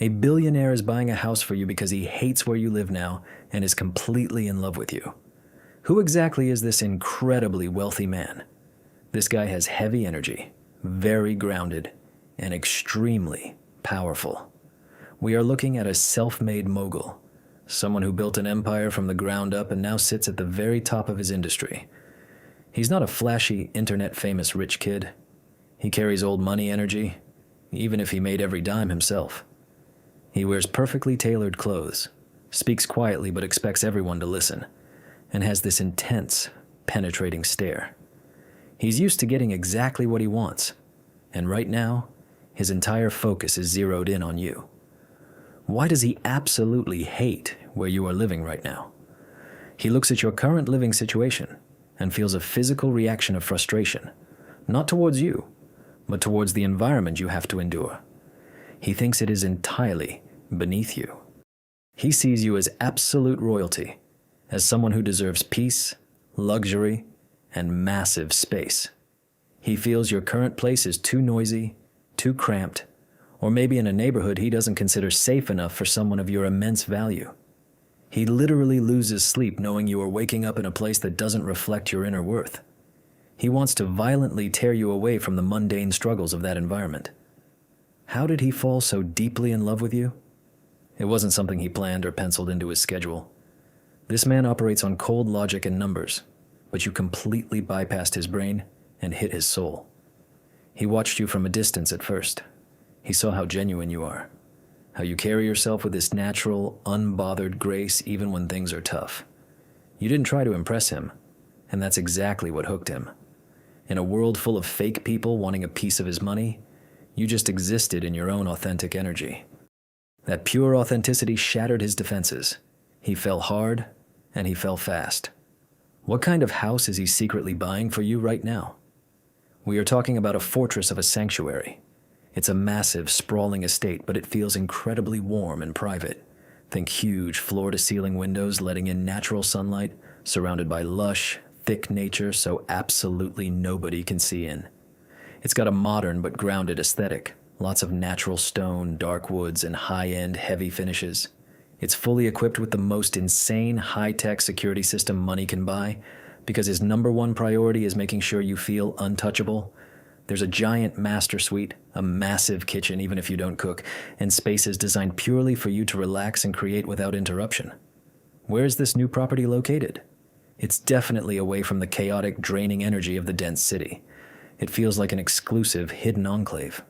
A billionaire is buying a house for you because he hates where you live now and is completely in love with you. Who exactly is this incredibly wealthy man? This guy has heavy energy, very grounded, and extremely powerful. We are looking at a self-made mogul, someone who built an empire from the ground up and now sits at the very top of his industry. He's not a flashy, internet-famous rich kid. He carries old money energy, even if he made every dime himself. He wears perfectly tailored clothes, speaks quietly but expects everyone to listen, and has this intense, penetrating stare. He's used to getting exactly what he wants, and right now, his entire focus is zeroed in on you. Why does he absolutely hate where you are living right now? He looks at your current living situation and feels a physical reaction of frustration, not towards you, but towards the environment you have to endure. He thinks it is entirely beneath you. He sees you as absolute royalty, as someone who deserves peace, luxury, and massive space. He feels your current place is too noisy, too cramped, or maybe in a neighborhood he doesn't consider safe enough for someone of your immense value. He literally loses sleep knowing you are waking up in a place that doesn't reflect your inner worth. He wants to violently tear you away from the mundane struggles of that environment. How did he fall so deeply in love with you? It wasn't something he planned or penciled into his schedule. This man operates on cold logic and numbers, but you completely bypassed his brain and hit his soul. He watched you from a distance at first. He saw how genuine you are, how you carry yourself with this natural, unbothered grace even when things are tough. You didn't try to impress him, and that's exactly what hooked him. In a world full of fake people wanting a piece of his money, you just existed in your own authentic energy. That pure authenticity shattered his defenses. He fell hard, and he fell fast. What kind of house is he secretly buying for you right now? We are talking about a fortress of a sanctuary. It's a massive, sprawling estate, but it feels incredibly warm and private. Think huge floor-to-ceiling windows letting in natural sunlight, surrounded by lush, thick nature so absolutely nobody can see in. It's got a modern but grounded aesthetic, lots of natural stone, dark woods, and high-end, heavy finishes. It's fully equipped with the most insane, high-tech security system money can buy, because his #1 priority is making sure you feel untouchable. There's a giant master suite, a massive kitchen even if you don't cook, and spaces designed purely for you to relax and create without interruption. Where is this new property located? It's definitely away from the chaotic, draining energy of the dense city. It feels like an exclusive, hidden enclave.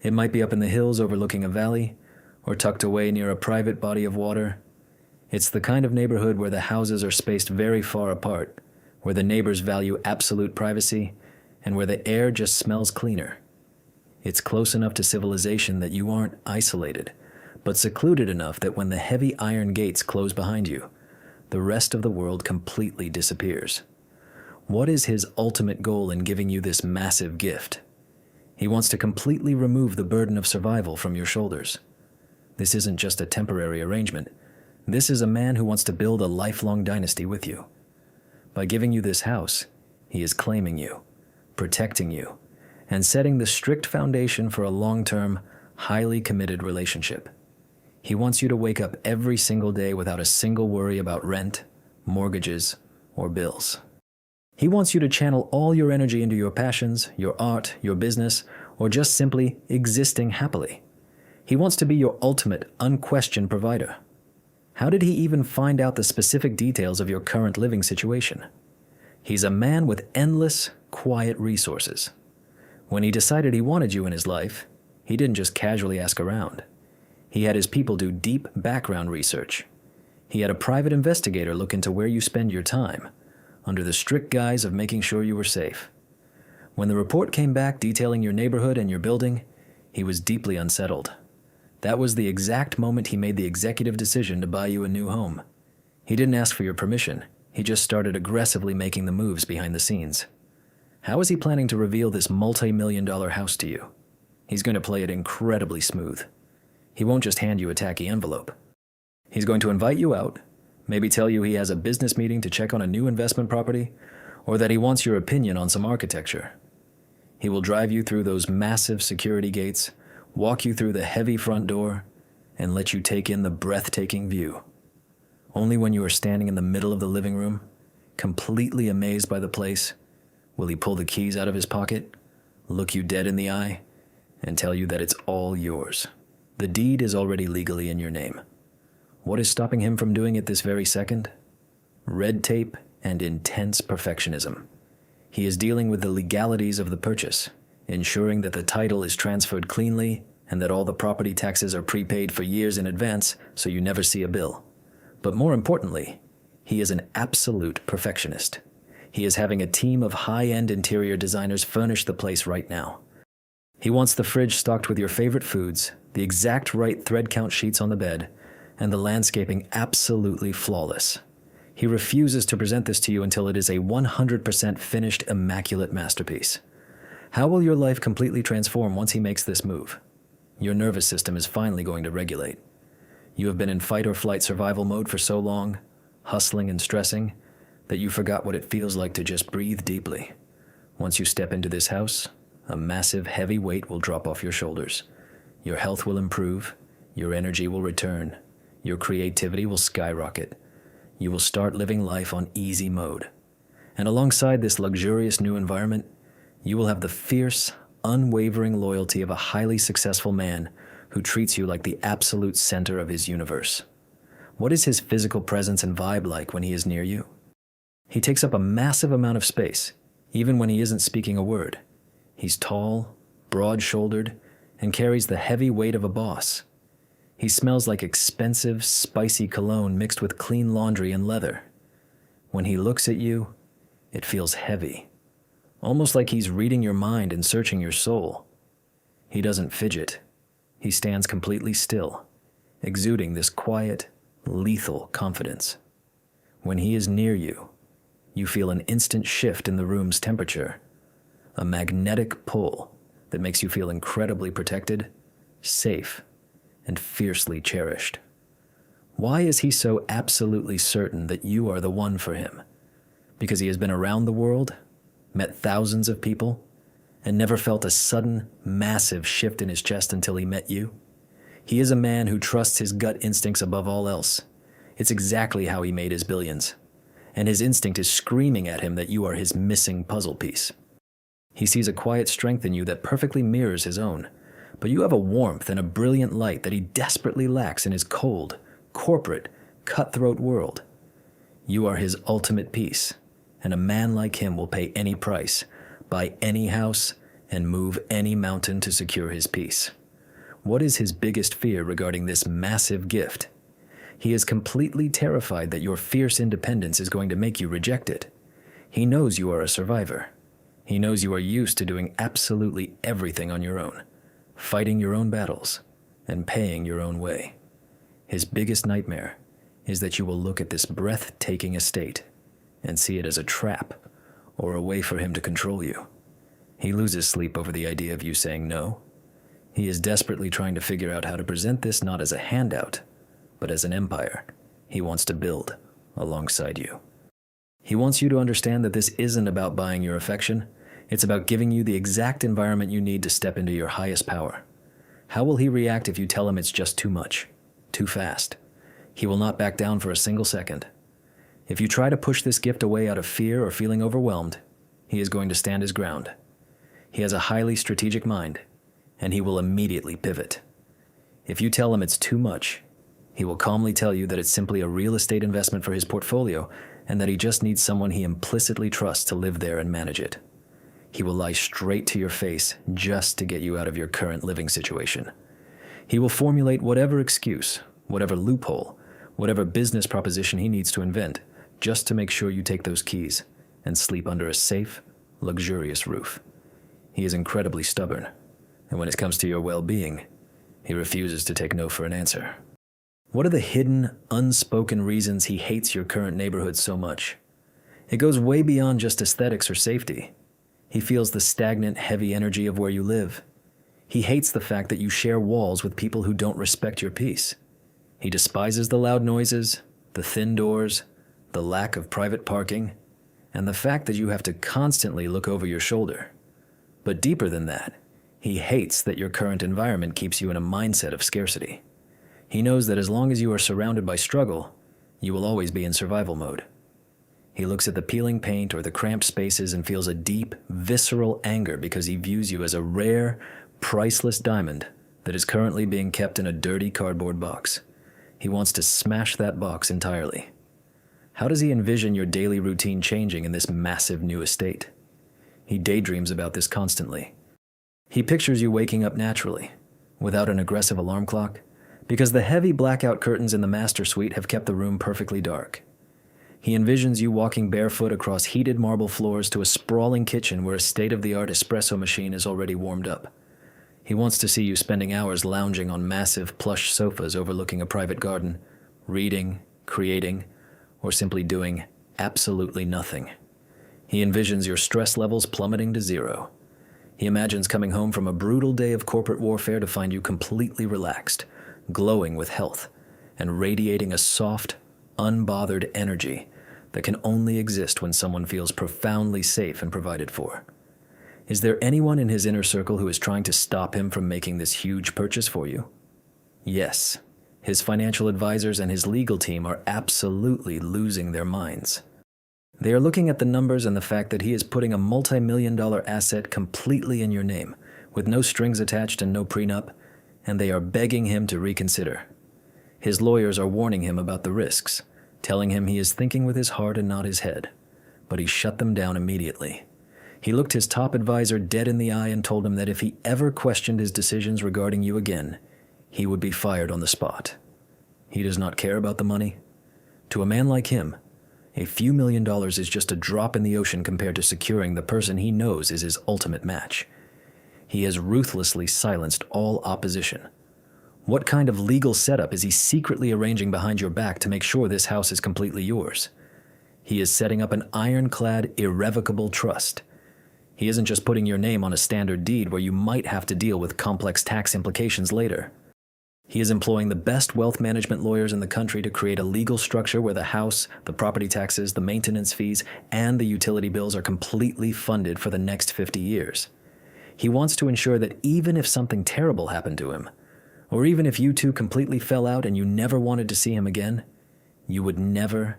It might be up in the hills overlooking a valley, or tucked away near a private body of water. It's the kind of neighborhood where the houses are spaced very far apart, where the neighbors value absolute privacy, and where the air just smells cleaner. It's close enough to civilization that you aren't isolated, but secluded enough that when the heavy iron gates close behind you, the rest of the world completely disappears. What is his ultimate goal in giving you this massive gift? He wants to completely remove the burden of survival from your shoulders. This isn't just a temporary arrangement. This is a man who wants to build a lifelong dynasty with you. By giving you this house, he is claiming you, protecting you, and setting the strict foundation for a long-term, highly committed relationship. He wants you to wake up every single day without a single worry about rent, mortgages, or bills. He wants you to channel all your energy into your passions, your art, your business, or just simply existing happily. He wants to be your ultimate, unquestioned provider. How did he even find out the specific details of your current living situation? He's a man with endless, quiet resources. When he decided he wanted you in his life, he didn't just casually ask around. He had his people do deep background research. He had a private investigator look into where you spend your time, under the strict guise of making sure you were safe. When the report came back detailing your neighborhood and your building, he was deeply unsettled. That was the exact moment he made the executive decision to buy you a new home. He didn't ask for your permission. He just started aggressively making the moves behind the scenes. How is he planning to reveal this multi-million-dollar house to you? He's going to play it incredibly smooth. He won't just hand you a tacky envelope. He's going to invite you out, maybe tell you he has a business meeting to check on a new investment property, or that he wants your opinion on some architecture. He will drive you through those massive security gates, walk you through the heavy front door, and let you take in the breathtaking view. Only when you are standing in the middle of the living room, completely amazed by the place, will he pull the keys out of his pocket, look you dead in the eye, and tell you that it's all yours. The deed is already legally in your name. What is stopping him from doing it this very second? Red tape and intense perfectionism. He is dealing with the legalities of the purchase, ensuring that the title is transferred cleanly and that all the property taxes are prepaid for years in advance so you never see a bill. But more importantly, he is an absolute perfectionist. He is having a team of high-end interior designers furnish the place right now. He wants the fridge stocked with your favorite foods, the exact right thread count sheets on the bed, and the landscaping absolutely flawless. He refuses to present this to you until it is a 100% finished, immaculate masterpiece. How will your life completely transform once he makes this move? Your nervous system is finally going to regulate. You have been in fight or flight survival mode for so long, hustling and stressing, that you forgot what it feels like to just breathe deeply. Once you step into this house, a massive, heavy weight will drop off your shoulders. Your health will improve, your energy will return, your creativity will skyrocket. You will start living life on easy mode. And alongside this luxurious new environment, you will have the fierce, unwavering loyalty of a highly successful man who treats you like the absolute center of his universe. What is his physical presence and vibe like when he is near you? He takes up a massive amount of space, even when he isn't speaking a word. He's tall, broad-shouldered, and carries the heavy weight of a boss. He smells like expensive, spicy cologne mixed with clean laundry and leather. When he looks at you, it feels heavy, almost like he's reading your mind and searching your soul. He doesn't fidget. He stands completely still, exuding this quiet, lethal confidence. When he is near you, you feel an instant shift in the room's temperature, a magnetic pull that makes you feel incredibly protected, safe, and fiercely cherished. Why is he so absolutely certain that you are the one for him? Because he has been around the world, met thousands of people, and never felt a sudden, massive shift in his chest until he met you? He is a man who trusts his gut instincts above all else. It's exactly how he made his billions. And his instinct is screaming at him that you are his missing puzzle piece. He sees a quiet strength in you that perfectly mirrors his own, but you have a warmth and a brilliant light that he desperately lacks in his cold, corporate, cutthroat world. You are his ultimate piece, and a man like him will pay any price, buy any house, and move any mountain to secure his peace. What is his biggest fear regarding this massive gift? He is completely terrified that your fierce independence is going to make you reject it. He knows you are a survivor. He knows you are used to doing absolutely everything on your own, fighting your own battles, and paying your own way. His biggest nightmare is that you will look at this breathtaking estate and see it as a trap or a way for him to control you. He loses sleep over the idea of you saying no. He is desperately trying to figure out how to present this not as a handout, but as an empire he wants to build alongside you. He wants you to understand that this isn't about buying your affection. It's about giving you the exact environment you need to step into your highest power. How will he react if you tell him it's just too much, too fast? He will not back down for a single second. If you try to push this gift away out of fear or feeling overwhelmed, he is going to stand his ground. He has a highly strategic mind, and he will immediately pivot. If you tell him it's too much, he will calmly tell you that it's simply a real estate investment for his portfolio and that he just needs someone he implicitly trusts to live there and manage it. He will lie straight to your face just to get you out of your current living situation. He will formulate whatever excuse, whatever loophole, whatever business proposition he needs to invent, just to make sure you take those keys and sleep under a safe, luxurious roof. He is incredibly stubborn, and when it comes to your well-being, he refuses to take no for an answer. What are the hidden, unspoken reasons he hates your current neighborhood so much? It goes way beyond just aesthetics or safety. He feels the stagnant, heavy energy of where you live. He hates the fact that you share walls with people who don't respect your peace. He despises the loud noises, the thin doors, the lack of private parking, and the fact that you have to constantly look over your shoulder. But deeper than that, he hates that your current environment keeps you in a mindset of scarcity. He knows that as long as you are surrounded by struggle, you will always be in survival mode. He looks at the peeling paint or the cramped spaces and feels a deep, visceral anger because he views you as a rare, priceless diamond that is currently being kept in a dirty cardboard box. He wants to smash that box entirely. How does he envision your daily routine changing in this massive new estate? He daydreams about this constantly. He pictures you waking up naturally, without an aggressive alarm clock, because the heavy blackout curtains in the master suite have kept the room perfectly dark. He envisions you walking barefoot across heated marble floors to a sprawling kitchen where a state-of-the-art espresso machine is already warmed up. He wants to see you spending hours lounging on massive plush sofas overlooking a private garden, reading, creating, or simply doing absolutely nothing. He envisions your stress levels plummeting to zero. He imagines coming home from a brutal day of corporate warfare to find you completely relaxed, glowing with health, and radiating a soft, unbothered energy that can only exist when someone feels profoundly safe and provided for. Is there anyone in his inner circle who is trying to stop him from making this huge purchase for you? Yes. His financial advisors and his legal team are absolutely losing their minds. They are looking at the numbers and the fact that he is putting a multi-million-dollar asset completely in your name, with no strings attached and no prenup, and they are begging him to reconsider. His lawyers are warning him about the risks, telling him he is thinking with his heart and not his head, but he shut them down immediately. He looked his top advisor dead in the eye and told him that if he ever questioned his decisions regarding you again, he would be fired on the spot. He does not care about the money. To a man like him, a few $1,000,000 is just a drop in the ocean compared to securing the person he knows is his ultimate match. He has ruthlessly silenced all opposition. What kind of legal setup is he secretly arranging behind your back to make sure this house is completely yours? He is setting up an ironclad, irrevocable trust. He isn't just putting your name on a standard deed where you might have to deal with complex tax implications later. He is employing the best wealth management lawyers in the country to create a legal structure where the house, the property taxes, the maintenance fees, and the utility bills are completely funded for the next 50 years. He wants to ensure that even if something terrible happened to him, or even if you two completely fell out and you never wanted to see him again, you would never,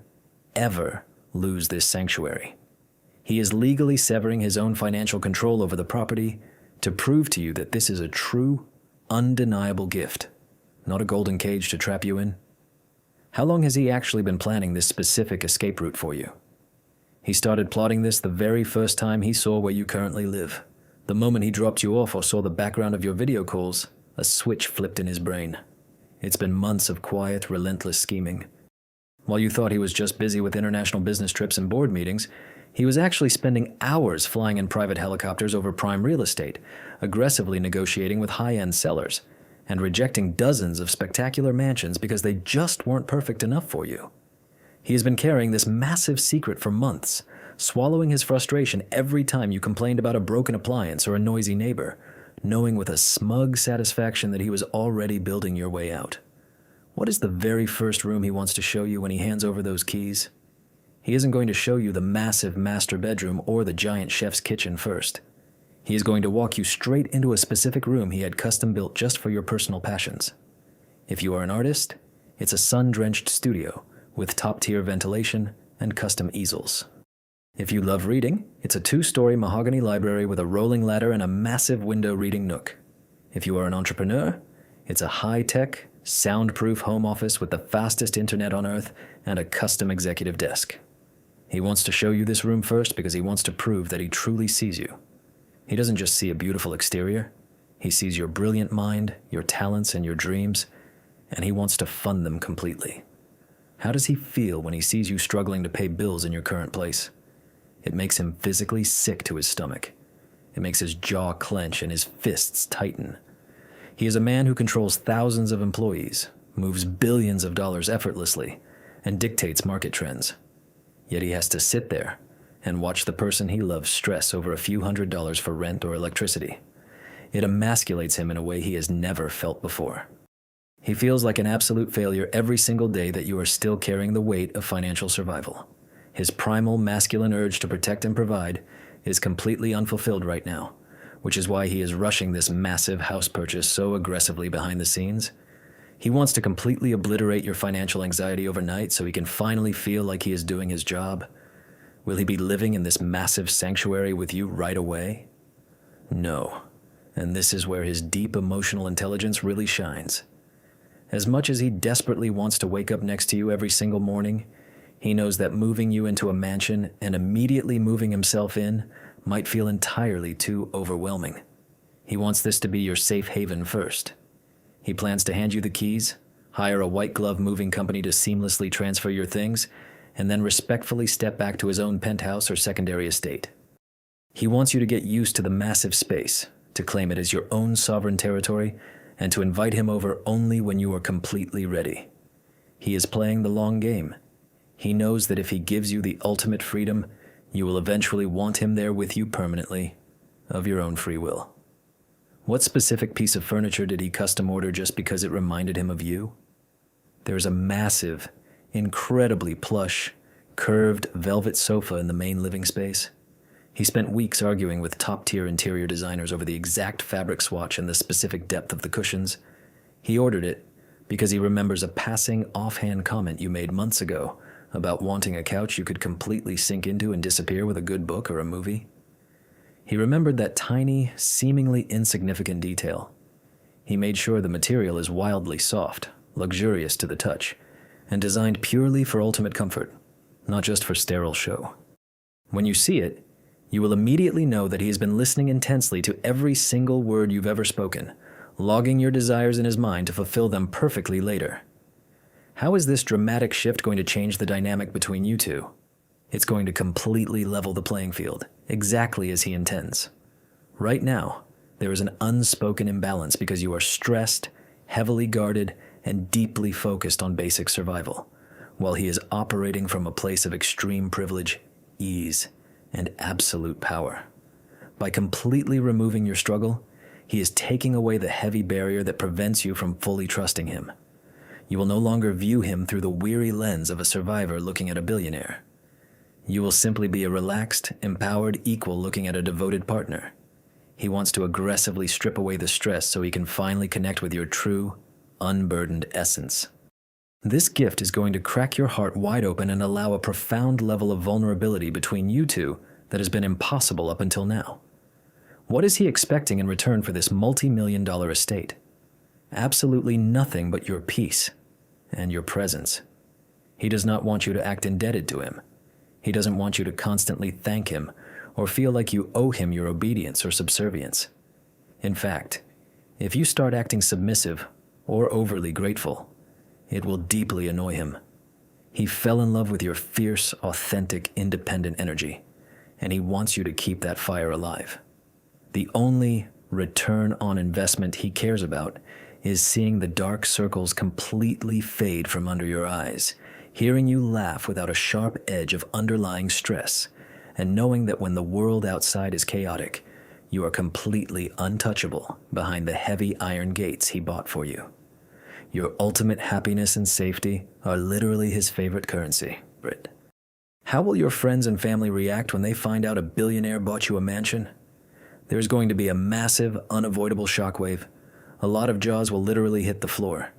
ever lose this sanctuary. He is legally severing his own financial control over the property to prove to you that this is a true, undeniable gift, not a golden cage to trap you in. How long has he actually been planning this specific escape route for you? He started plotting this the very first time he saw where you currently live. The moment he dropped you off or saw the background of your video calls, a switch flipped in his brain. It's been months of quiet, relentless scheming. While you thought he was just busy with international business trips and board meetings, he was actually spending hours flying in private helicopters over prime real estate, aggressively negotiating with high-end sellers, and rejecting dozens of spectacular mansions because they just weren't perfect enough for you. He has been carrying this massive secret for months, swallowing his frustration every time you complained about a broken appliance or a noisy neighbor, knowing with a smug satisfaction that he was already building your way out. What is the very first room he wants to show you when he hands over those keys? He isn't going to show you the massive master bedroom or the giant chef's kitchen first. He is going to walk you straight into a specific room he had custom built just for your personal passions. If you are an artist, it's a sun-drenched studio with top-tier ventilation and custom easels. If you love reading, it's a 2-story mahogany library with a rolling ladder and a massive window reading nook. If you are an entrepreneur, it's a high-tech, soundproof home office with the fastest internet on earth and a custom executive desk. He wants to show you this room first because he wants to prove that he truly sees you. He doesn't just see a beautiful exterior. He sees your brilliant mind, your talents, and your dreams, and he wants to fund them completely. How does he feel when he sees you struggling to pay bills in your current place? It makes him physically sick to his stomach. It makes his jaw clench and his fists tighten. He is a man who controls thousands of employees, moves billions of dollars effortlessly, and dictates market trends. Yet he has to sit there and watch the person he loves stress over a few $100s for rent or electricity. It emasculates him in a way he has never felt before. He feels like an absolute failure every single day that you are still carrying the weight of financial survival. His primal masculine urge to protect and provide is completely unfulfilled right now, which is why he is rushing this massive house purchase so aggressively behind the scenes. He wants to completely obliterate your financial anxiety overnight so he can finally feel like he is doing his job. Will he be living in this massive sanctuary with you right away? No. And this is where his deep emotional intelligence really shines. As much as he desperately wants to wake up next to you every single morning, he knows that moving you into a mansion and immediately moving himself in might feel entirely too overwhelming. He wants this to be your safe haven first. He plans to hand you the keys, hire a white glove moving company to seamlessly transfer your things, and then respectfully step back to his own penthouse or secondary estate. He wants you to get used to the massive space, to claim it as your own sovereign territory, and to invite him over only when you are completely ready. He is playing the long game. He knows that if he gives you the ultimate freedom, you will eventually want him there with you permanently, of your own free will. What specific piece of furniture did he custom order just because it reminded him of you? There is a massive, incredibly plush, curved velvet sofa in the main living space. He spent weeks arguing with top-tier interior designers over the exact fabric swatch and the specific depth of the cushions. He ordered it because he remembers a passing offhand comment you made months ago about wanting a couch you could completely sink into and disappear with a good book or a movie. He remembered that tiny, seemingly insignificant detail. He made sure the material is wildly soft, luxurious to the touch, and designed purely for ultimate comfort, not just for sterile show. When you see it, you will immediately know that he has been listening intensely to every single word you've ever spoken, logging your desires in his mind to fulfill them perfectly later. How is this dramatic shift going to change the dynamic between you two? It's going to completely level the playing field, exactly as he intends. Right now, there is an unspoken imbalance because you are stressed, heavily guarded, and deeply focused on basic survival, while he is operating from a place of extreme privilege, ease, and absolute power. By completely removing your struggle, he is taking away the heavy barrier that prevents you from fully trusting him. You will no longer view him through the weary lens of a survivor looking at a billionaire. You will simply be a relaxed, empowered equal looking at a devoted partner. He wants to aggressively strip away the stress so he can finally connect with your true, unburdened essence. This gift is going to crack your heart wide open and allow a profound level of vulnerability between you two that has been impossible up until now. What is he expecting in return for this multi-million-dollar estate? Absolutely nothing but your peace and your presence. He does not want you to act indebted to him. He doesn't want you to constantly thank him or feel like you owe him your obedience or subservience. In fact, if you start acting submissive or overly grateful, it will deeply annoy him. He fell in love with your fierce, authentic, independent energy, and he wants you to keep that fire alive. The only return on investment he cares about is seeing the dark circles completely fade from under your eyes, hearing you laugh without a sharp edge of underlying stress, and knowing that when the world outside is chaotic, you are completely untouchable behind the heavy iron gates he bought for you. Your ultimate happiness and safety are literally his favorite currency, Brit. How will your friends and family react when they find out a billionaire bought you a mansion? There's going to be a massive, unavoidable shockwave. A lot of jaws will literally hit the floor.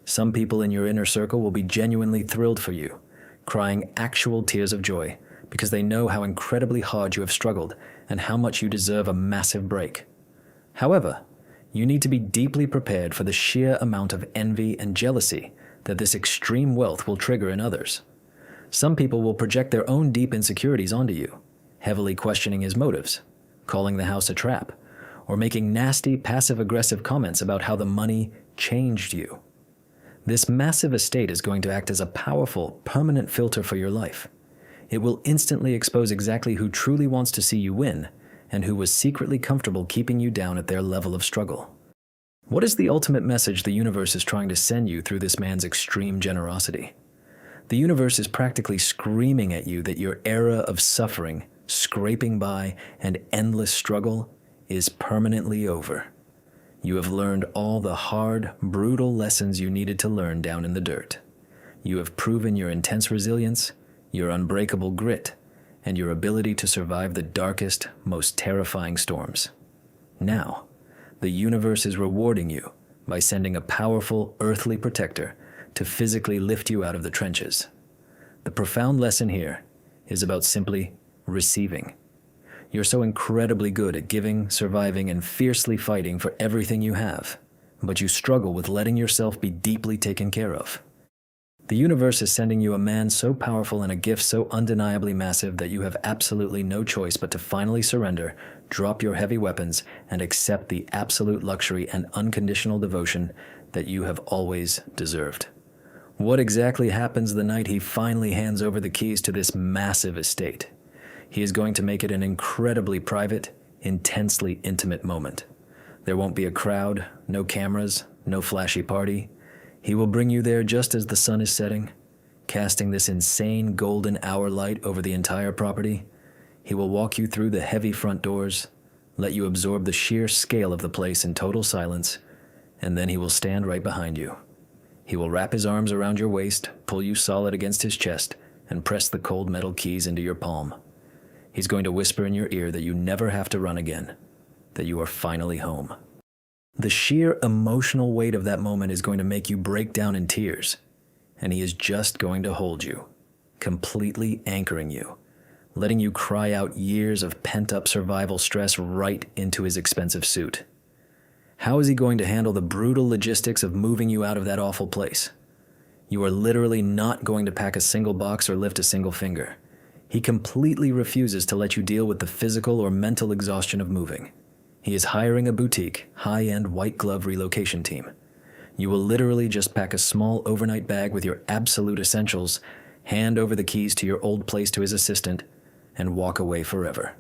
Some people in your inner circle will be genuinely thrilled for you, crying actual tears of joy because they know how incredibly hard you have struggled and how much you deserve a massive break. However, you need to be deeply prepared for the sheer amount of envy and jealousy that this extreme wealth will trigger in others. Some people will project their own deep insecurities onto you, heavily questioning his motives, calling the house a trap, or making nasty passive-aggressive comments about how the money changed you. This massive estate is going to act as a powerful, permanent filter for your life. It will instantly expose exactly who truly wants to see you win and who was secretly comfortable keeping you down at their level of struggle. What is the ultimate message the universe is trying to send you through this man's extreme generosity? The universe is practically screaming at you that your era of suffering, scraping by, and endless struggle is permanently over. You have learned all the hard, brutal lessons you needed to learn down in the dirt. You have proven your intense resilience, your unbreakable grit, and your ability to survive the darkest, most terrifying storms. Now, the universe is rewarding you by sending a powerful earthly protector to physically lift you out of the trenches. The profound lesson here is about simply receiving. You're so incredibly good at giving, surviving, and fiercely fighting for everything you have, but you struggle with letting yourself be deeply taken care of. The universe is sending you a man so powerful and a gift so undeniably massive that you have absolutely no choice but to finally surrender, drop your heavy weapons, and accept the absolute luxury and unconditional devotion that you have always deserved. What exactly happens the night he finally hands over the keys to this massive estate? He is going to make it an incredibly private, intensely intimate moment. There won't be a crowd, no cameras, no flashy party. He will bring you there just as the sun is setting, casting this insane golden hour light over the entire property. He will walk you through the heavy front doors, let you absorb the sheer scale of the place in total silence, and then he will stand right behind you. He will wrap his arms around your waist, pull you solid against his chest, and press the cold metal keys into your palm. He's going to whisper in your ear that you never have to run again, that you are finally home. The sheer emotional weight of that moment is going to make you break down in tears, and he is just going to hold you, completely anchoring you, letting you cry out years of pent-up survival stress right into his expensive suit. How is he going to handle the brutal logistics of moving you out of that awful place? You are literally not going to pack a single box or lift a single finger. He completely refuses to let you deal with the physical or mental exhaustion of moving. He is hiring a boutique, high-end white-glove relocation team. You will literally just pack a small overnight bag with your absolute essentials, hand over the keys to your old place to his assistant, and walk away forever.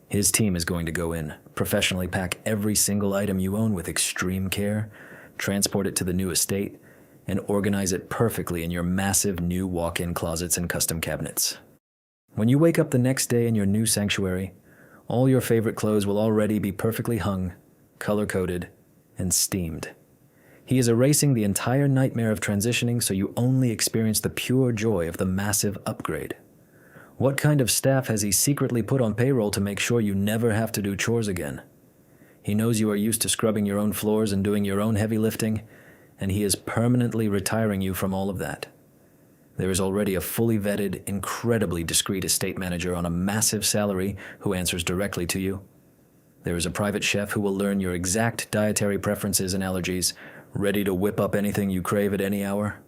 His team is going to go in, professionally pack every single item you own with extreme care, transport it to the new estate, and organize it perfectly in your massive new walk-in closets and custom cabinets. When you wake up the next day in your new sanctuary, all your favorite clothes will already be perfectly hung, color-coded, and steamed. He is erasing the entire nightmare of transitioning so you only experience the pure joy of the massive upgrade. What kind of staff has he secretly put on payroll to make sure you never have to do chores again? He knows you are used to scrubbing your own floors and doing your own heavy lifting, and he is permanently retiring you from all of that. There is already a fully vetted, incredibly discreet estate manager on a massive salary who answers directly to you. There is a private chef who will learn your exact dietary preferences and allergies, ready to whip up anything you crave at any hour.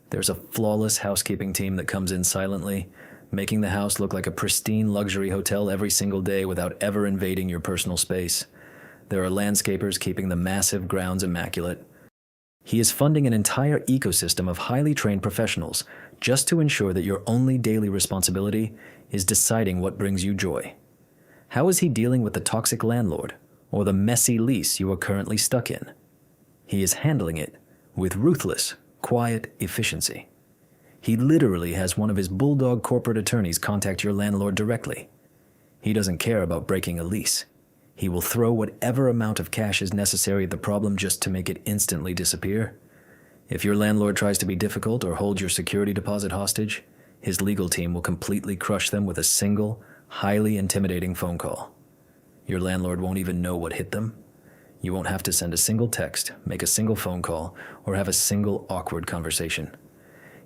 There's a flawless housekeeping team that comes in silently, making the house look like a pristine luxury hotel every single day without ever invading your personal space. There are landscapers keeping the massive grounds immaculate. He is funding an entire ecosystem of highly trained professionals just to ensure that your only daily responsibility is deciding what brings you joy. How is he dealing with the toxic landlord or the messy lease you are currently stuck in? He is handling it with ruthless, quiet efficiency. He literally has one of his bulldog corporate attorneys contact your landlord directly. He doesn't care about breaking a lease. He will throw whatever amount of cash is necessary at the problem just to make it instantly disappear. If your landlord tries to be difficult or hold your security deposit hostage, his legal team will completely crush them with a single, highly intimidating phone call. Your landlord won't even know what hit them. You won't have to send a single text, make a single phone call, or have a single awkward conversation.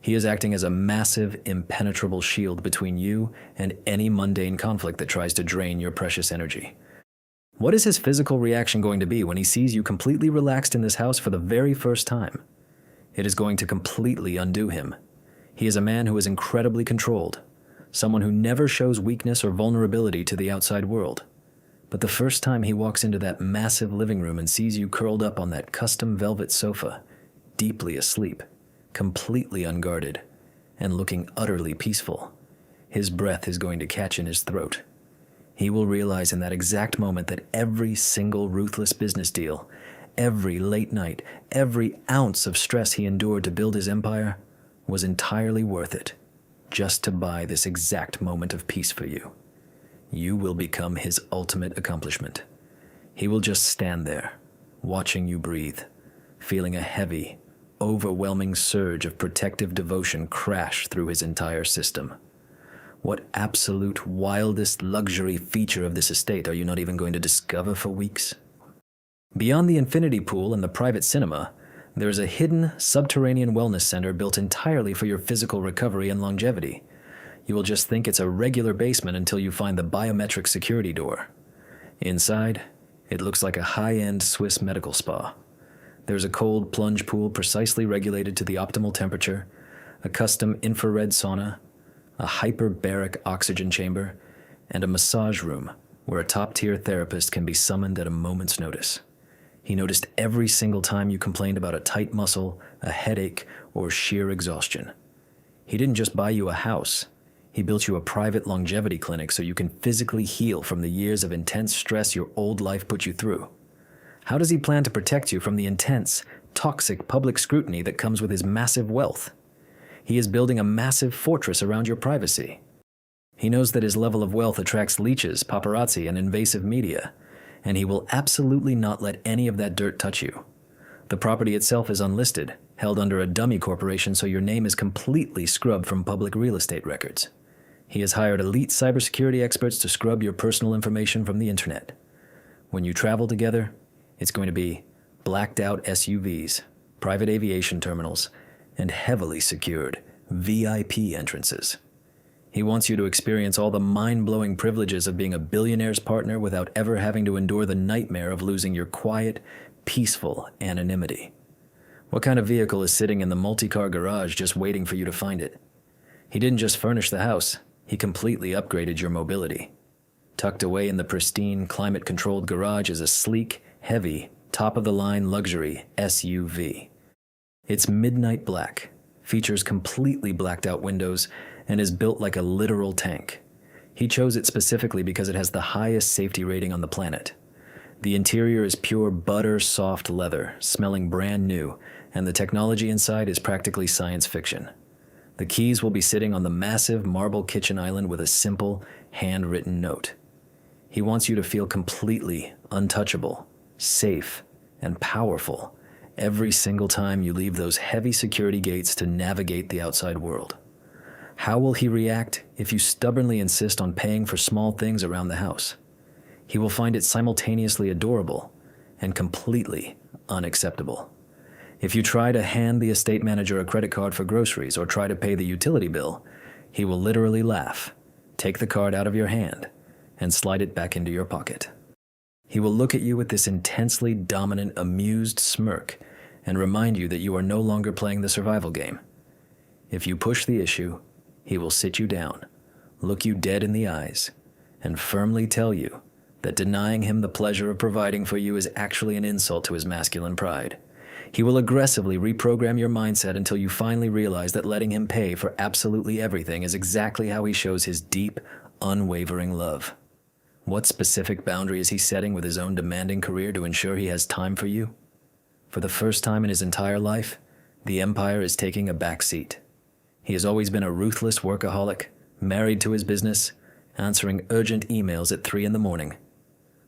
He is acting as a massive, impenetrable shield between you and any mundane conflict that tries to drain your precious energy. What is his physical reaction going to be when he sees you completely relaxed in this house for the very first time? It is going to completely undo him. He is a man who is incredibly controlled, someone who never shows weakness or vulnerability to the outside world. But the first time he walks into that massive living room and sees you curled up on that custom velvet sofa, deeply asleep, completely unguarded, and looking utterly peaceful, his breath is going to catch in his throat. He will realize in that exact moment that every single ruthless business deal, every late night, every ounce of stress he endured to build his empire was entirely worth it, just to buy this exact moment of peace for you. You will become his ultimate accomplishment. He will just stand there, watching you breathe, feeling a heavy, overwhelming surge of protective devotion crash through his entire system. What absolute wildest luxury feature of this estate are you not even going to discover for weeks? Beyond the infinity pool and the private cinema, there is a hidden subterranean wellness center built entirely for your physical recovery and longevity. You will just think it's a regular basement until you find the biometric security door. Inside, it looks like a high-end Swiss medical spa. There's a cold plunge pool precisely regulated to the optimal temperature, a custom infrared sauna, a hyperbaric oxygen chamber, and a massage room where a top-tier therapist can be summoned at a moment's notice. He noticed every single time you complained about a tight muscle, a headache, or sheer exhaustion. He didn't just buy you a house. He built you a private longevity clinic so you can physically heal from the years of intense stress your old life put you through. How does he plan to protect you from the intense, toxic public scrutiny that comes with his massive wealth? He is building a massive fortress around your privacy. He knows that his level of wealth attracts leeches, paparazzi, and invasive media, and he will absolutely not let any of that dirt touch you. The property itself is unlisted, held under a dummy corporation, so your name is completely scrubbed from public real estate records. He has hired elite cybersecurity experts to scrub your personal information from the internet. When you travel together, it's going to be blacked out SUVs, private aviation terminals, and heavily secured VIP entrances. He wants you to experience all the mind-blowing privileges of being a billionaire's partner without ever having to endure the nightmare of losing your quiet, peaceful anonymity. What kind of vehicle is sitting in the multi-car garage just waiting for you to find it? He didn't just furnish the house, he completely upgraded your mobility. Tucked away in the pristine, climate-controlled garage is a sleek, heavy, top-of-the-line luxury SUV. It's midnight black, features completely blacked-out windows, and is built like a literal tank. He chose it specifically because it has the highest safety rating on the planet. The interior is pure butter-soft leather, smelling brand new, and the technology inside is practically science fiction. The keys will be sitting on the massive marble kitchen island with a simple, handwritten note. He wants you to feel completely untouchable, safe, and powerful every single time you leave those heavy security gates to navigate the outside world. How will he react if you stubbornly insist on paying for small things around the house? He will find it simultaneously adorable and completely unacceptable. If you try to hand the estate manager a credit card for groceries or try to pay the utility bill, he will literally laugh, take the card out of your hand, and slide it back into your pocket. He will look at you with this intensely dominant, amused smirk and remind you that you are no longer playing the survival game. If you push the issue, he will sit you down, look you dead in the eyes, and firmly tell you that denying him the pleasure of providing for you is actually an insult to his masculine pride. He will aggressively reprogram your mindset until you finally realize that letting him pay for absolutely everything is exactly how he shows his deep, unwavering love. What specific boundary is he setting with his own demanding career to ensure he has time for you? For the first time in his entire life, the empire is taking a back seat. He has always been a ruthless workaholic, married to his business, answering urgent emails at 3 a.m.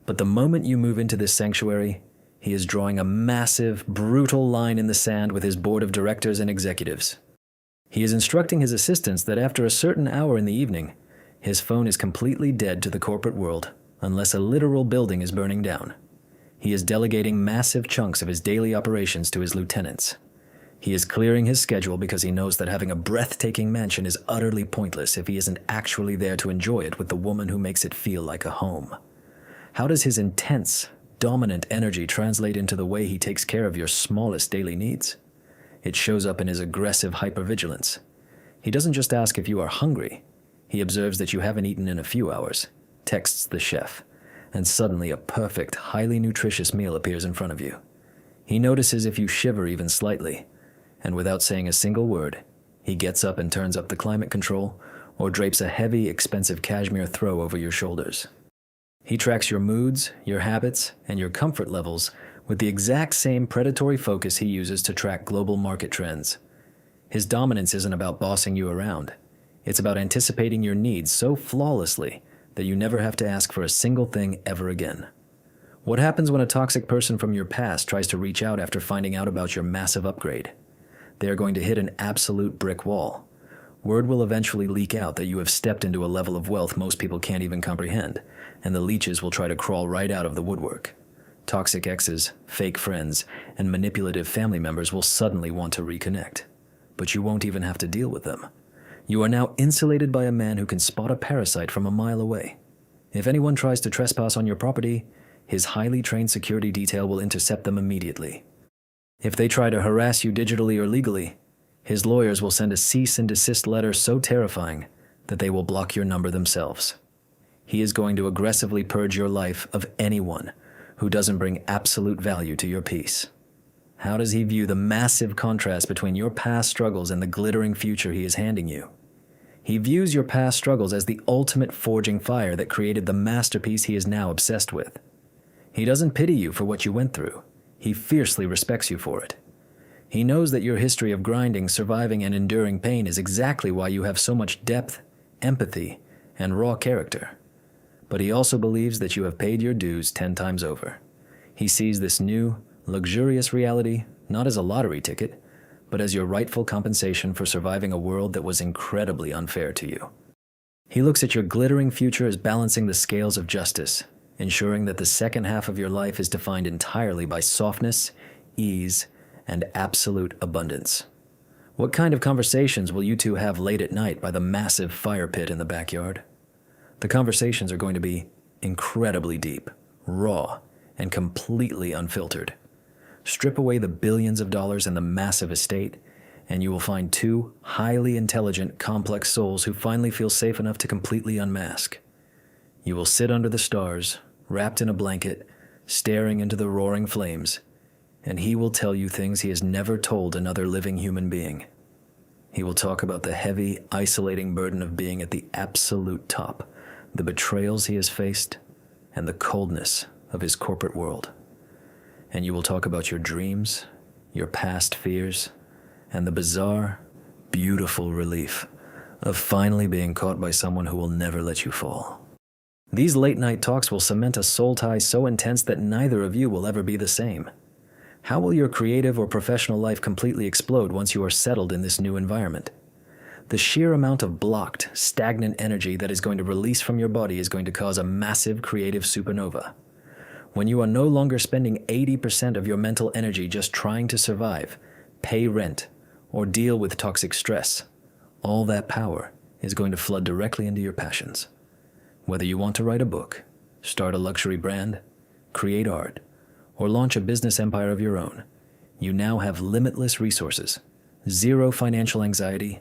But the moment you move into this sanctuary, he is drawing a massive, brutal line in the sand with his board of directors and executives. He is instructing his assistants that after a certain hour in the evening, his phone is completely dead to the corporate world unless a literal building is burning down. He is delegating massive chunks of his daily operations to his lieutenants. He is clearing his schedule because he knows that having a breathtaking mansion is utterly pointless if he isn't actually there to enjoy it with the woman who makes it feel like a home. How does his intense, dominant energy translate into the way he takes care of your smallest daily needs? It shows up in his aggressive hypervigilance. He doesn't just ask if you are hungry. He observes that you haven't eaten in a few hours, texts the chef, and suddenly a perfect, highly nutritious meal appears in front of you. He notices if you shiver even slightly, and without saying a single word, he gets up and turns up the climate control or drapes a heavy, expensive cashmere throw over your shoulders. He tracks your moods, your habits, and your comfort levels with the exact same predatory focus he uses to track global market trends. His dominance isn't about bossing you around. It's about anticipating your needs so flawlessly that you never have to ask for a single thing ever again. What happens when a toxic person from your past tries to reach out after finding out about your massive upgrade? They are going to hit an absolute brick wall. Word will eventually leak out that you have stepped into a level of wealth most people can't even comprehend, and the leeches will try to crawl right out of the woodwork. Toxic exes, fake friends, and manipulative family members will suddenly want to reconnect. But you won't even have to deal with them. You are now insulated by a man who can spot a parasite from a mile away. If anyone tries to trespass on your property, his highly trained security detail will intercept them immediately. If they try to harass you digitally or legally, his lawyers will send a cease and desist letter so terrifying that they will block your number themselves. He is going to aggressively purge your life of anyone who doesn't bring absolute value to your peace. How does he view the massive contrast between your past struggles and the glittering future he is handing you? He views your past struggles as the ultimate forging fire that created the masterpiece he is now obsessed with. He doesn't pity you for what you went through. He fiercely respects you for it. He knows that your history of grinding, surviving, and enduring pain is exactly why you have so much depth, empathy, and raw character. But he also believes that you have paid your dues 10 times over. He sees this new, luxurious reality not as a lottery ticket, but as your rightful compensation for surviving a world that was incredibly unfair to you. He looks at your glittering future as balancing the scales of justice, ensuring that the second half of your life is defined entirely by softness, ease, and absolute abundance. What kind of conversations will you two have late at night by the massive fire pit in the backyard? The conversations are going to be incredibly deep, raw, and completely unfiltered. Strip away the billions of dollars and the massive estate, and you will find two highly intelligent, complex souls who finally feel safe enough to completely unmask. You will sit under the stars, wrapped in a blanket, staring into the roaring flames, and he will tell you things he has never told another living human being. He will talk about the heavy, isolating burden of being at the absolute top, the betrayals he has faced, and the coldness of his corporate world. And you will talk about your dreams, your past fears, and the bizarre, beautiful relief of finally being caught by someone who will never let you fall. These late-night talks will cement a soul tie so intense that neither of you will ever be the same. How will your creative or professional life completely explode once you are settled in this new environment? The sheer amount of blocked, stagnant energy that is going to release from your body is going to cause a massive creative supernova. When you are no longer spending 80% of your mental energy just trying to survive, pay rent, or deal with toxic stress, all that power is going to flood directly into your passions. Whether you want to write a book, start a luxury brand, create art, or launch a business empire of your own, you now have limitless resources, zero financial anxiety,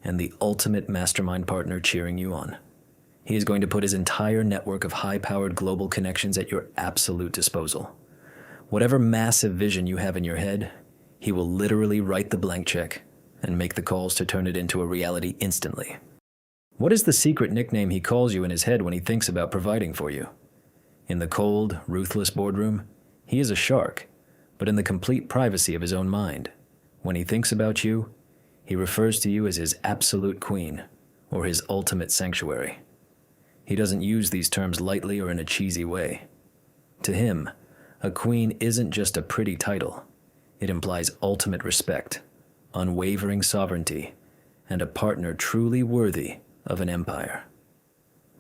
and the ultimate mastermind partner cheering you on. He is going to put his entire network of high-powered global connections at your absolute disposal. Whatever massive vision you have in your head, he will literally write the blank check and make the calls to turn it into a reality instantly. What is the secret nickname he calls you in his head when he thinks about providing for you? In the cold, ruthless boardroom, he is a shark, but in the complete privacy of his own mind, when he thinks about you, he refers to you as his absolute queen or his ultimate sanctuary. He doesn't use these terms lightly or in a cheesy way. To him, a queen isn't just a pretty title. It implies ultimate respect, unwavering sovereignty, and a partner truly worthy of an empire.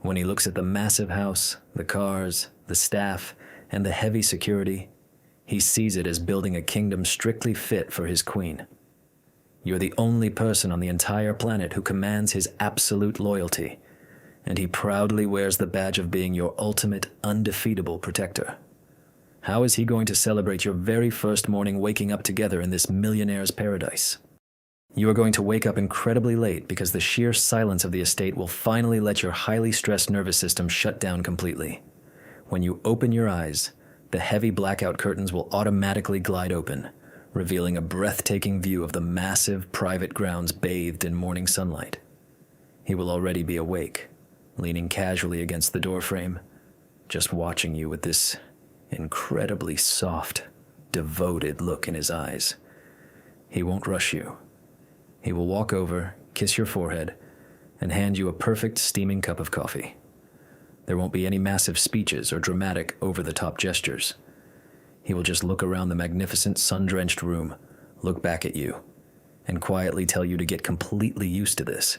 When he looks at the massive house, the cars, the staff, and the heavy security, he sees it as building a kingdom strictly fit for his queen. You're the only person on the entire planet who commands his absolute loyalty, and he proudly wears the badge of being your ultimate, undefeatable protector. How is he going to celebrate your very first morning waking up together in this millionaire's paradise? You are going to wake up incredibly late because the sheer silence of the estate will finally let your highly stressed nervous system shut down completely. When you open your eyes, the heavy blackout curtains will automatically glide open, revealing a breathtaking view of the massive private grounds bathed in morning sunlight. He will already be awake, leaning casually against the doorframe, just watching you with this incredibly soft, devoted look in his eyes. He won't rush you. He will walk over, kiss your forehead, and hand you a perfect steaming cup of coffee. There won't be any massive speeches or dramatic, over-the-top gestures. He will just look around the magnificent sun-drenched room, look back at you, and quietly tell you to get completely used to this,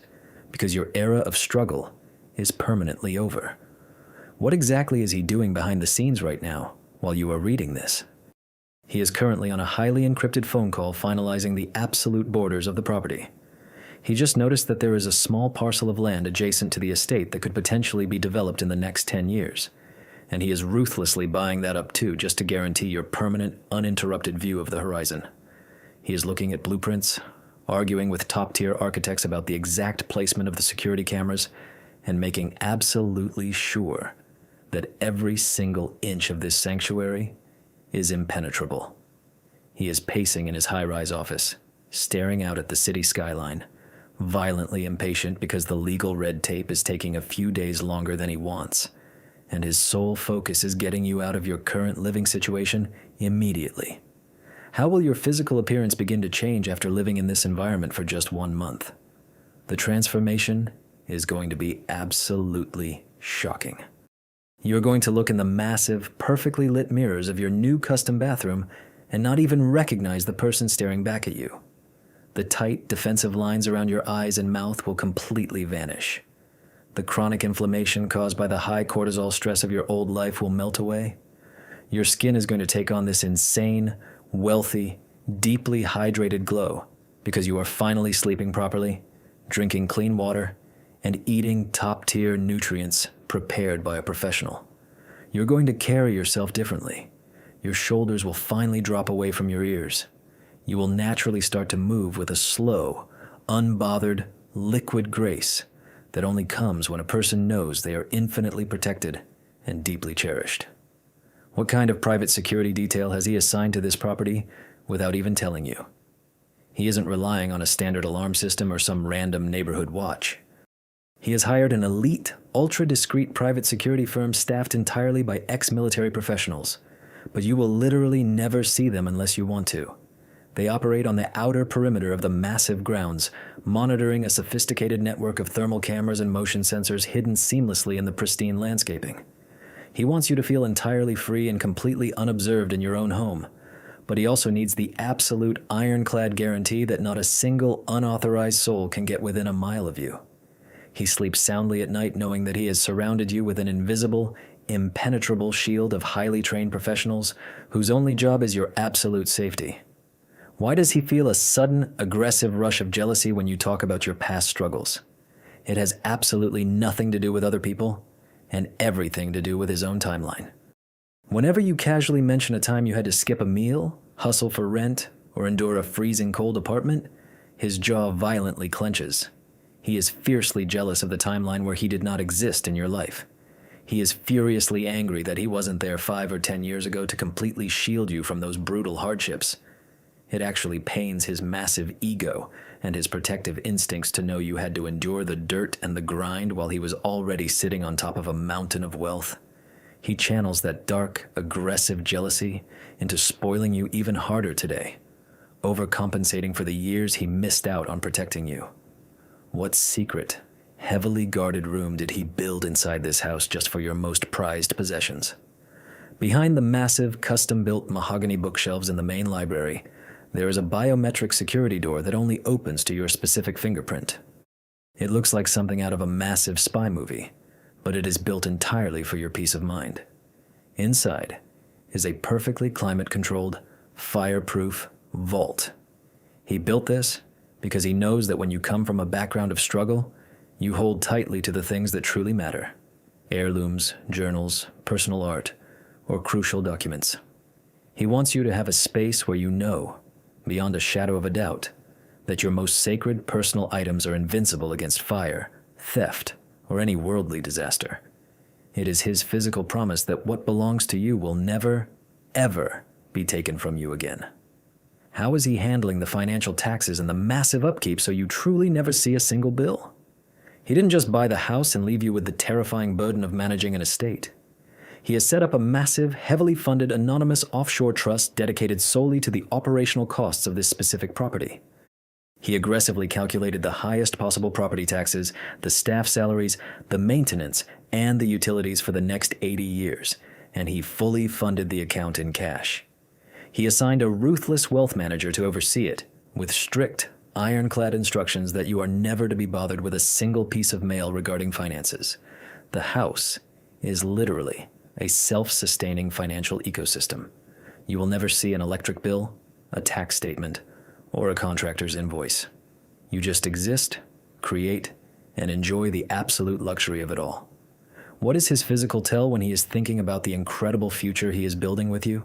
because your era of struggle is permanently over. What exactly is he doing behind the scenes right now, while you are reading this. He is currently on a highly encrypted phone call finalizing the absolute borders of the property. He just noticed that there is a small parcel of land adjacent to the estate that could potentially be developed in the next 10 years, and he is ruthlessly buying that up too just to guarantee your permanent, uninterrupted view of the horizon. He is looking at blueprints, arguing with top-tier architects about the exact placement of the security cameras, and making absolutely sure that every single inch of this sanctuary is impenetrable. He is pacing in his high-rise office, staring out at the city skyline, violently impatient because the legal red tape is taking a few days longer than he wants, and his sole focus is getting you out of your current living situation immediately. How will your physical appearance begin to change after living in this environment for just 1 month? The transformation is going to be absolutely shocking. You're going to look in the massive, perfectly lit mirrors of your new custom bathroom and not even recognize the person staring back at you. The tight, defensive lines around your eyes and mouth will completely vanish. The chronic inflammation caused by the high cortisol stress of your old life will melt away. Your skin is going to take on this insane, wealthy, deeply hydrated glow because you are finally sleeping properly, drinking clean water, and eating top-tier nutrients prepared by a professional. You're going to carry yourself differently. Your shoulders will finally drop away from your ears. You will naturally start to move with a slow, unbothered, liquid grace that only comes when a person knows they are infinitely protected and deeply cherished. What kind of private security detail has he assigned to this property without even telling you? He isn't relying on a standard alarm system or some random neighborhood watch. He has hired an elite, ultra-discreet private security firm staffed entirely by ex-military professionals, but you will literally never see them unless you want to. They operate on the outer perimeter of the massive grounds, monitoring a sophisticated network of thermal cameras and motion sensors hidden seamlessly in the pristine landscaping. He wants you to feel entirely free and completely unobserved in your own home, but he also needs the absolute ironclad guarantee that not a single unauthorized soul can get within a mile of you. He sleeps soundly at night knowing that he has surrounded you with an invisible, impenetrable shield of highly trained professionals whose only job is your absolute safety. Why does he feel a sudden, aggressive rush of jealousy when you talk about your past struggles? It has absolutely nothing to do with other people, and everything to do with his own timeline. Whenever you casually mention a time you had to skip a meal, hustle for rent, or endure a freezing cold apartment, his jaw violently clenches. He is fiercely jealous of the timeline where he did not exist in your life. He is furiously angry that he wasn't there 5 or 10 years ago to completely shield you from those brutal hardships. It actually pains his massive ego and his protective instincts to know you had to endure the dirt and the grind while he was already sitting on top of a mountain of wealth. He channels that dark, aggressive jealousy into spoiling you even harder today, overcompensating for the years he missed out on protecting you. What secret, heavily guarded room did he build inside this house just for your most prized possessions? Behind the massive, custom-built mahogany bookshelves in the main library, there is a biometric security door that only opens to your specific fingerprint. It looks like something out of a massive spy movie, but it is built entirely for your peace of mind. Inside is a perfectly climate-controlled, fireproof vault. He built this because he knows that when you come from a background of struggle, you hold tightly to the things that truly matter: heirlooms, journals, personal art, or crucial documents. He wants you to have a space where you know, beyond a shadow of a doubt, that your most sacred personal items are invincible against fire, theft, or any worldly disaster. It is his physical promise that what belongs to you will never, ever be taken from you again. How is he handling the financial taxes and the massive upkeep so you truly never see a single bill? He didn't just buy the house and leave you with the terrifying burden of managing an estate. He has set up a massive, heavily funded, anonymous offshore trust dedicated solely to the operational costs of this specific property. He aggressively calculated the highest possible property taxes, the staff salaries, the maintenance, and the utilities for the next 80 years, and he fully funded the account in cash. He assigned a ruthless wealth manager to oversee it, with strict, ironclad instructions that you are never to be bothered with a single piece of mail regarding finances. The house is literally a self-sustaining financial ecosystem. You will never see an electric bill, a tax statement, or a contractor's invoice. You just exist, create, and enjoy the absolute luxury of it all. What is his physical tell when he is thinking about the incredible future he is building with you?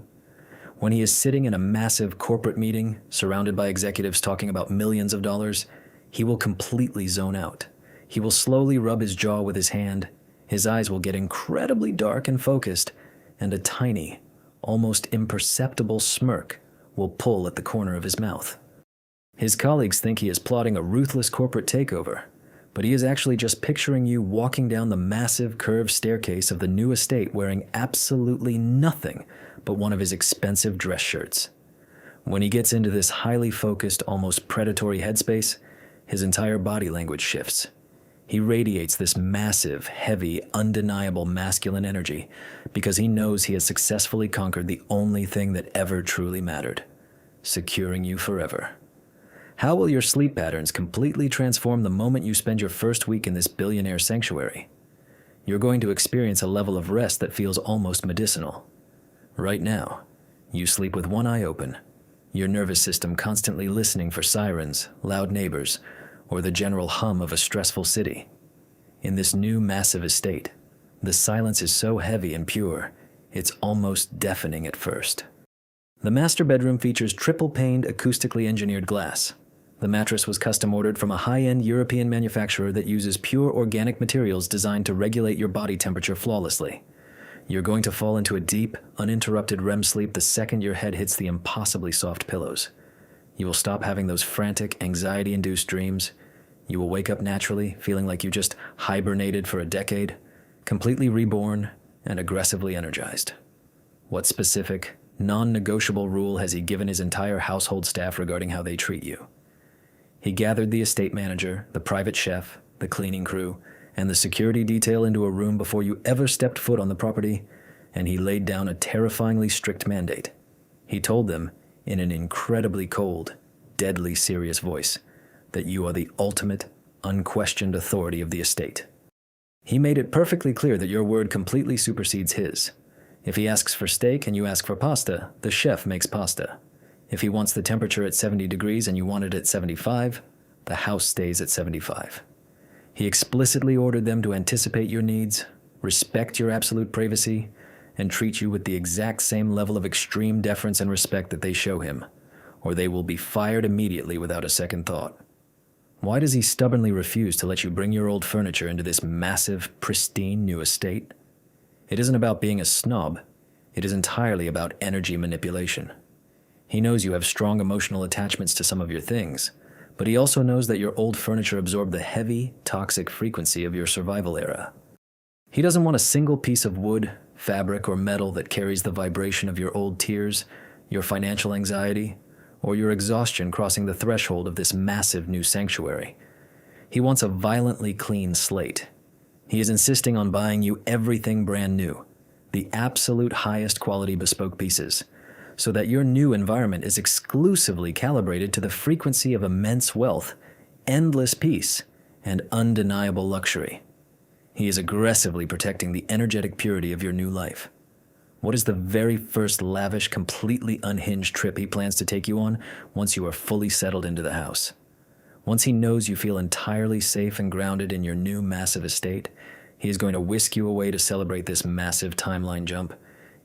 When he is sitting in a massive corporate meeting, surrounded by executives talking about millions of dollars, he will completely zone out. He will slowly rub his jaw with his hand, his eyes will get incredibly dark and focused, and a tiny, almost imperceptible smirk will pull at the corner of his mouth. His colleagues think he is plotting a ruthless corporate takeover, but he is actually just picturing you walking down the massive curved staircase of the new estate wearing absolutely nothing but one of his expensive dress shirts. When he gets into this highly focused, almost predatory headspace, his entire body language shifts. He radiates this massive, heavy, undeniable masculine energy because he knows he has successfully conquered the only thing that ever truly mattered, securing you forever. How will your sleep patterns completely transform the moment you spend your first week in this billionaire sanctuary? You're going to experience a level of rest that feels almost medicinal. Right now, you sleep with one eye open, your nervous system constantly listening for sirens, loud neighbors, or the general hum of a stressful city. In this new massive estate, the silence is so heavy and pure, it's almost deafening at first. The master bedroom features triple-paned, acoustically engineered glass. The mattress was custom-ordered from a high-end European manufacturer that uses pure organic materials designed to regulate your body temperature flawlessly. You're going to fall into a deep, uninterrupted REM sleep the second your head hits the impossibly soft pillows. You will stop having those frantic, anxiety-induced dreams. You will wake up naturally, feeling like you just hibernated for a decade, completely reborn and aggressively energized. What specific, non-negotiable rule has he given his entire household staff regarding how they treat you? He gathered the estate manager, the private chef, the cleaning crew, and the security detail into a room before you ever stepped foot on the property, and he laid down a terrifyingly strict mandate. He told them, in an incredibly cold, deadly serious voice, that you are the ultimate, unquestioned authority of the estate. He made it perfectly clear that your word completely supersedes his. If he asks for steak and you ask for pasta, the chef makes pasta. If he wants the temperature at 70 degrees and you want it at 75, the house stays at 75. He explicitly ordered them to anticipate your needs, respect your absolute privacy, and treat you with the exact same level of extreme deference and respect that they show him, or they will be fired immediately without a second thought. Why does he stubbornly refuse to let you bring your old furniture into this massive, pristine new estate? It isn't about being a snob. It is entirely about energy manipulation. He knows you have strong emotional attachments to some of your things, but he also knows that your old furniture absorbed the heavy, toxic frequency of your survival era. He doesn't want a single piece of wood, fabric, or metal that carries the vibration of your old tears, your financial anxiety, or your exhaustion crossing the threshold of this massive new sanctuary. He wants a violently clean slate. He is insisting on buying you everything brand new, the absolute highest quality bespoke pieces, so that your new environment is exclusively calibrated to the frequency of immense wealth, endless peace, and undeniable luxury. He is aggressively protecting the energetic purity of your new life. What is the very first lavish, completely unhinged trip he plans to take you on once you are fully settled into the house? Once he knows you feel entirely safe and grounded in your new massive estate, he is going to whisk you away to celebrate this massive timeline jump.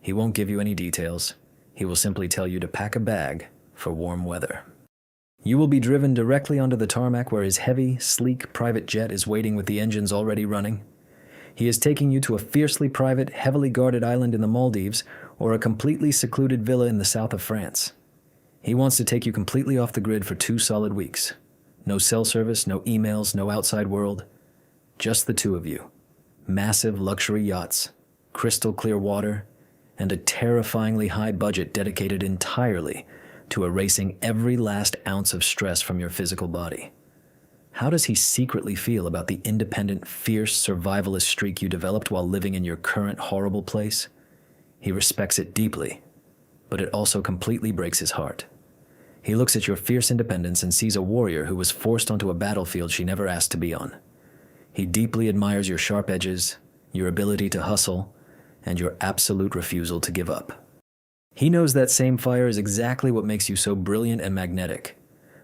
He won't give you any details. He will simply tell you to pack a bag for warm weather. You will be driven directly onto the tarmac where his heavy, sleek private jet is waiting with the engines already running. He is taking you to a fiercely private, heavily guarded island in the Maldives or a completely secluded villa in the south of France. He wants to take you completely off the grid for 2 solid weeks. No cell service, no emails, no outside world. Just the two of you. Massive luxury yachts, crystal clear water, and a terrifyingly high budget dedicated entirely to erasing every last ounce of stress from your physical body. How does he secretly feel about the independent, fierce survivalist streak you developed while living in your current horrible place? He respects it deeply, but it also completely breaks his heart. He looks at your fierce independence and sees a warrior who was forced onto a battlefield she never asked to be on. He deeply admires your sharp edges, your ability to hustle, and your absolute refusal to give up. He knows that same fire is exactly what makes you so brilliant and magnetic,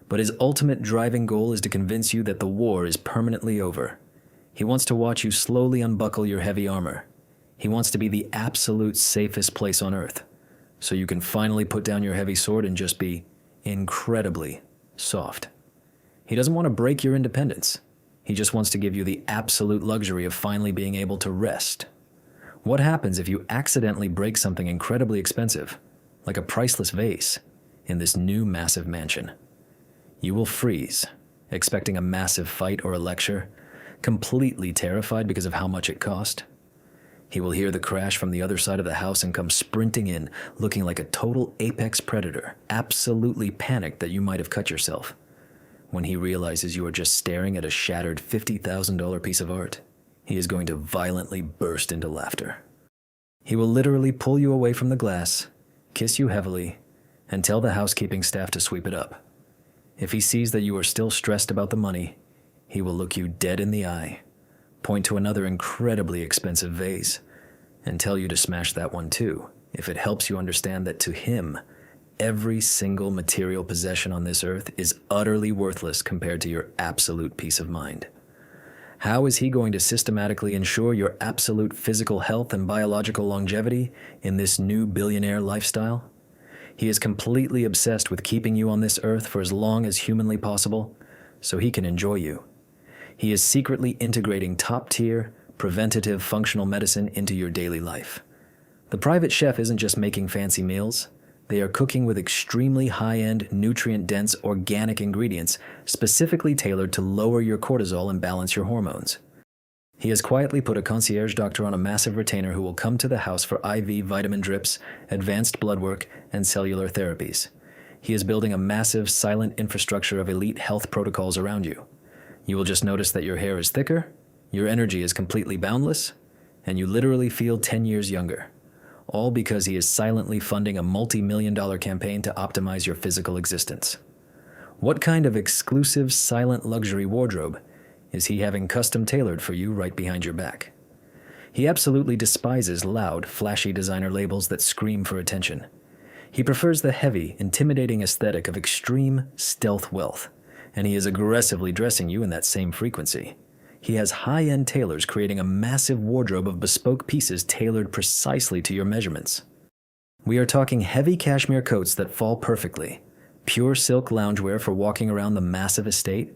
but his ultimate driving goal is to convince you that the war is permanently over. He wants to watch you slowly unbuckle your heavy armor. He wants to be the absolute safest place on Earth, so you can finally put down your heavy sword and just be incredibly soft. He doesn't want to break your independence. He just wants to give you the absolute luxury of finally being able to rest. What happens if you accidentally break something incredibly expensive, like a priceless vase, in this new massive mansion? You will freeze, expecting a massive fight or a lecture, completely terrified because of how much it cost. He will hear the crash from the other side of the house and come sprinting in, looking like a total apex predator, absolutely panicked that you might have cut yourself. When he realizes you are just staring at a shattered $50,000 piece of art, he is going to violently burst into laughter. He will literally pull you away from the glass, kiss you heavily, and tell the housekeeping staff to sweep it up. If he sees that you are still stressed about the money, he will look you dead in the eye, point to another incredibly expensive vase, and tell you to smash that one too, if it helps you understand that to him, every single material possession on this earth is utterly worthless compared to your absolute peace of mind. How is he going to systematically ensure your absolute physical health and biological longevity in this new billionaire lifestyle? He is completely obsessed with keeping you on this earth for as long as humanly possible, so he can enjoy you. He is secretly integrating top-tier, preventative functional medicine into your daily life. The private chef isn't just making fancy meals. They are cooking with extremely high-end, nutrient-dense organic ingredients specifically tailored to lower your cortisol and balance your hormones. He has quietly put a concierge doctor on a massive retainer who will come to the house for IV vitamin drips, advanced blood work, and cellular therapies. He is building a massive, silent infrastructure of elite health protocols around you. You will just notice that your hair is thicker, your energy is completely boundless, and you literally feel 10 years younger. All because he is silently funding a multi-million-dollar campaign to optimize your physical existence. What kind of exclusive silent luxury wardrobe is he having custom tailored for you right behind your back? He absolutely despises loud, flashy designer labels that scream for attention. He prefers the heavy, intimidating aesthetic of extreme stealth wealth, and he is aggressively dressing you in that same frequency. He has high-end tailors creating a massive wardrobe of bespoke pieces tailored precisely to your measurements. We are talking heavy cashmere coats that fall perfectly, pure silk loungewear for walking around the massive estate,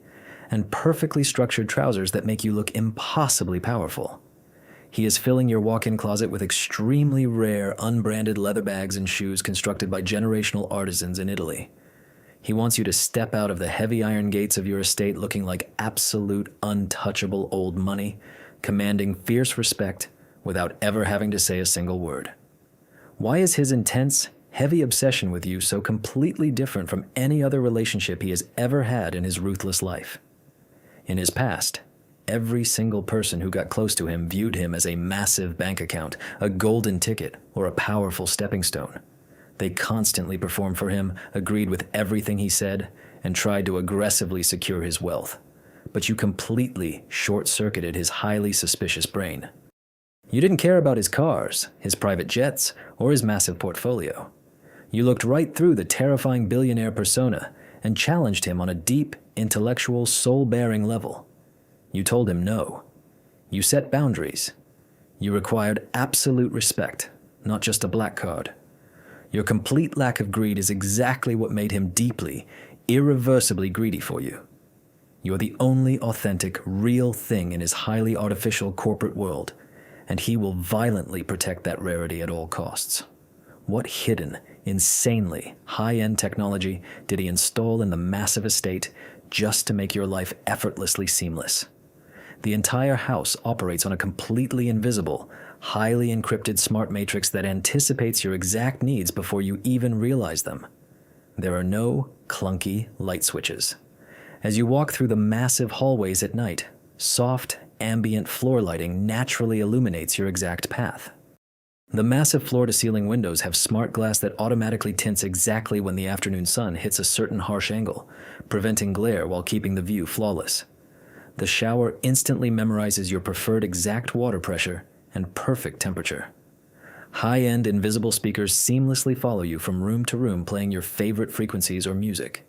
and perfectly structured trousers that make you look impossibly powerful. He is filling your walk-in closet with extremely rare, unbranded leather bags and shoes constructed by generational artisans in Italy. He wants you to step out of the heavy iron gates of your estate looking like absolute untouchable old money, commanding fierce respect without ever having to say a single word. Why is his intense, heavy obsession with you so completely different from any other relationship he has ever had in his ruthless life? In his past, every single person who got close to him viewed him as a massive bank account, a golden ticket, or a powerful stepping stone. They constantly performed for him, agreed with everything he said, and tried to aggressively secure his wealth. But you completely short-circuited his highly suspicious brain. You didn't care about his cars, his private jets, or his massive portfolio. You looked right through the terrifying billionaire persona and challenged him on a deep, intellectual, soul-bearing level. You told him no. You set boundaries. You required absolute respect, not just a black card. Your complete lack of greed is exactly what made him deeply, irreversibly greedy for you. You are the only authentic, real thing in his highly artificial corporate world, and he will violently protect that rarity at all costs. What hidden, insanely high-end technology did he install in the massive estate just to make your life effortlessly seamless? The entire house operates on a completely invisible, highly encrypted smart matrix that anticipates your exact needs before you even realize them. There are no clunky light switches. As you walk through the massive hallways at night, soft, ambient floor lighting naturally illuminates your exact path. The massive floor-to-ceiling windows have smart glass that automatically tints exactly when the afternoon sun hits a certain harsh angle, preventing glare while keeping the view flawless. The shower instantly memorizes your preferred exact water pressure and perfect temperature. High-end invisible speakers seamlessly follow you from room to room playing your favorite frequencies or music.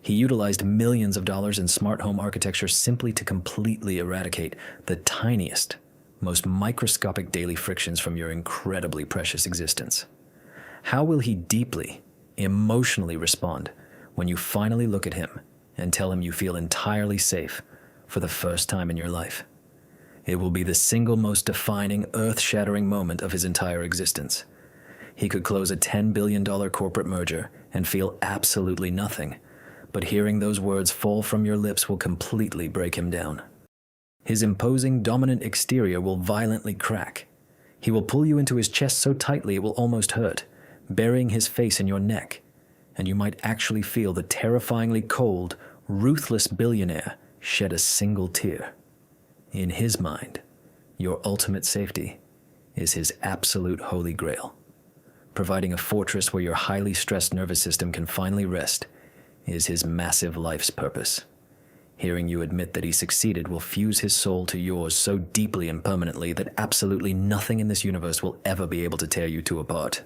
He utilized millions of dollars in smart home architecture simply to completely eradicate the tiniest, most microscopic daily frictions from your incredibly precious existence. How will he deeply, emotionally respond when you finally look at him and tell him you feel entirely safe for the first time in your life? It will be the single most defining, earth-shattering moment of his entire existence. He could close a $10 billion corporate merger and feel absolutely nothing, but hearing those words fall from your lips will completely break him down. His imposing, dominant exterior will violently crack. He will pull you into his chest so tightly it will almost hurt, burying his face in your neck, and you might actually feel the terrifyingly cold, ruthless billionaire shed a single tear. In his mind, your ultimate safety is his absolute holy grail. Providing a fortress where your highly stressed nervous system can finally rest is his massive life's purpose. Hearing you admit that he succeeded will fuse his soul to yours so deeply and permanently that absolutely nothing in this universe will ever be able to tear you two apart.